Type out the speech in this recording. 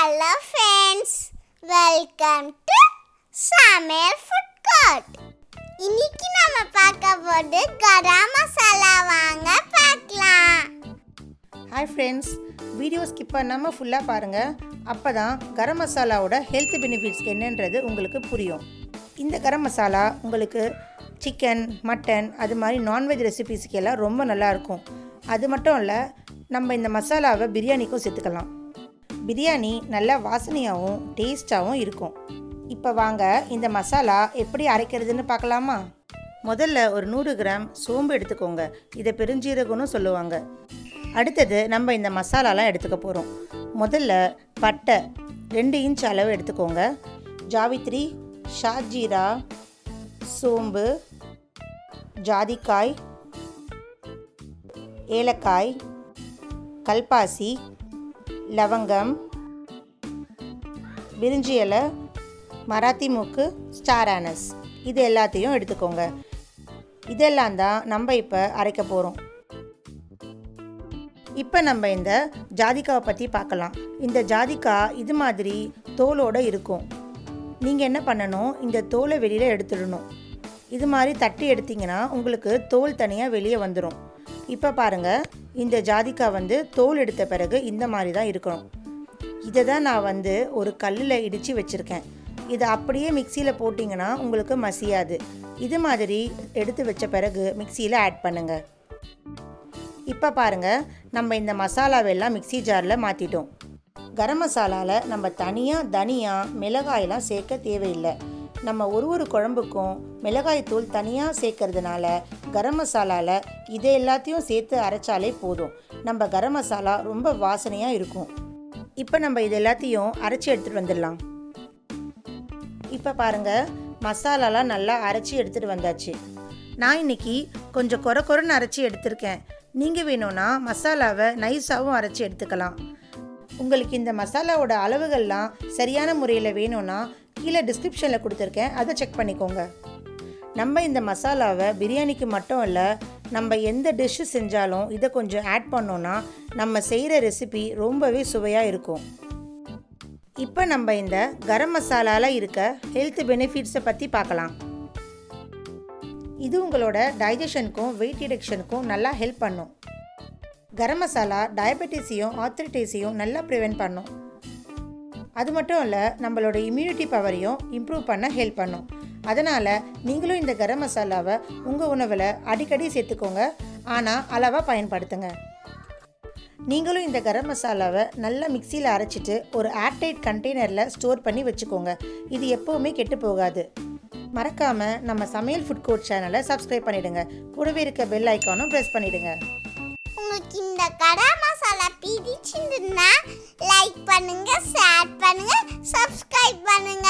Hello friends, welcome to சமையல் food court. இன்னைக்கு நாம பார்க்க போறது கரம் மசாலா. வாங்க பார்க்கலாம். ஹாய் ஃப்ரெண்ட்ஸ், வீடியோ ஸ்கிப் பண்ணாமல் ஃபுல்லாக பாருங்கள். அப்போ தான் கரம் மசாலாவோட ஹெல்த் பெனிஃபிட்ஸ் என்னன்றது உங்களுக்கு புரியும். இந்த கரம் மசாலா உங்களுக்கு சிக்கன், மட்டன் அது மாதிரி நான்வெஜ் ரெசிபீஸுக்கு எல்லாம் ரொம்ப நல்லாயிருக்கும். அது மட்டும் இல்லை, நம்ம இந்த மசாலாவை பிரியாணிக்கும் சேர்த்துக்கலாம். பிரியாணி நல்லா வாசனையாகவும் டேஸ்ட்டாகவும் இருக்கும். இப்போ வாங்க இந்த மசாலா எப்படி அரைக்கிறதுன்னு பார்க்கலாமா? முதல்ல ஒரு 100 கிராம் சோம்பு எடுத்துக்கோங்க. இதை பெருஞ்சீரகம்னு சொல்லுவாங்க. அடுத்தது நம்ம இந்த மசாலாலாம் எடுத்துக்க போகிறோம். முதல்ல பட்டை 2 இன்ச் அளவு எடுத்துக்கோங்க. ஜாவித்ரி, ஷாஜீரா, சோம்பு, ஜாதிக்காய், ஏலக்காய், கல்பாசி, லவங்கம், பிரிஞ்சி இலை, மராத்தி மூக்கு, ஸ்டார் ஆனஸ், இது எல்லாத்தையும் எடுத்துக்கோங்க. இதெல்லாம் தான் நம்ம இப்போ அரைக்க போகிறோம். இப்போ நம்ம இந்த ஜாதிக்காவை பற்றி பார்க்கலாம். இந்த ஜாதிக்காய் இது மாதிரி தோலோடு இருக்கும். நீங்கள் என்ன பண்ணணும், இந்த தோலை வெளியில் எடுத்துடணும். இது மாதிரி தட்டி எடுத்திங்கன்னா உங்களுக்கு தோல் தனியாக வெளியே வந்துடும். இப்போ பாருங்கள், இந்த ஜாதிக்காய் தோல் எடுத்த பிறகு இந்த மாதிரி தான் இருக்கணும். இதை தான் நான் ஒரு கல்லில் இடித்து வச்சுருக்கேன். இதை அப்படியே மிக்சியில் போட்டிங்கன்னா உங்களுக்கு மசியாது. இது மாதிரி எடுத்து வச்ச பிறகு மிக்சியில் ஆட் பண்ணுங்கள். இப்போ பாருங்கள், நம்ம இந்த மசாலாவெல்லாம் மிக்சி ஜாரில் மாற்றிட்டோம். கரம் மசாலாவில் நம்ம தனியாக தனியா மிளகாயெல்லாம் சேர்க்க தேவையில்லை. நம்ம ஒரு குழம்புக்கும் மிளகாய் தூள் தனியாக சேர்க்கறதுனால கரம் மசாலாவில் இதை எல்லாத்தையும் சேர்த்து அரைச்சாலே போதும். நம்ம கரம் மசாலா ரொம்ப வாசனையாக இருக்கும். இப்போ நம்ம இது எல்லாத்தையும் அரைச்சி எடுத்துகிட்டு வந்துடலாம். இப்போ பாருங்கள், மசாலாலாம் நல்லா அரைச்சி எடுத்துகிட்டு வந்தாச்சு. நான் இன்றைக்கி கொஞ்சம் கொரன்னு அரைச்சி எடுத்திருக்கேன். நீங்கள் வேணும்னா மசாலாவை நைஸாகவும் அரைச்சி எடுத்துக்கலாம். உங்களுக்கு இந்த மசாலாவோட அளவுகள்லாம் சரியான முறையில் வேணும்னா கீழே டிஸ்கிரிப்ஷனில் கொடுத்துருக்கேன், அதை செக் பண்ணிக்கோங்க. நம்ம இந்த மசாலாவை பிரியாணிக்கு மட்டும் இல்லை, நம்ம எந்த டிஷ்ஷு செஞ்சாலும் இதை கொஞ்சம் ஆட் பண்ணோன்னா நம்ம செய்கிற ரெசிபி ரொம்பவே சுவையாக இருக்கும். இப்போ நம்ம இந்த கரம் மசாலாவில் இருக்க ஹெல்த் பெனிஃபிட்ஸை பற்றி பார்க்கலாம். இது உங்களோட டைஜஷனுக்கும் வெயிட் ரிடக்ஷனுக்கும் நல்லா ஹெல்ப் பண்ணும். கரம் மசாலா டயபெட்டிஸையும் ஆர்த்ரைட்டிஸையும் நல்லா ப்ரிவென்ட் பண்ணும். அது மட்டும் இல்லை, நம்மளோட இம்யூனிட்டி பவரையும் இம்ப்ரூவ் பண்ண ஹெல்ப் பண்ணும். அதனால் நீங்களும் இந்த கரம் மசாலாவை உங்கள் உணவில் அடிக்கடி சேர்த்துக்கோங்க, ஆனால் அளவாக பயன்படுத்துங்க. நீங்களும் இந்த கரம் மசாலாவை நல்லா மிக்சியில் அரைச்சிட்டு ஒரு ஏர்டைட் கண்டெய்னரில் ஸ்டோர் பண்ணி வச்சுக்கோங்க. இது எப்போவுமே கெட்டு போகாது. மறக்காமல் நம்ம சமையல் ஃபுட் கோர்ட் சேனலை சப்ஸ்கிரைப் பண்ணிவிடுங்க. கூடவே இருக்க பெல் ஐக்கானும் ப்ரெஸ் பண்ணிவிடுங்க. உங்களுக்கு இந்த கரம் மசாலா பிடிச்சிருந்தா லைக் பண்ணுங்க, ஷேர் பண்ணுங்க, சப்ஸ்கிரைப் பண்ணுங்க.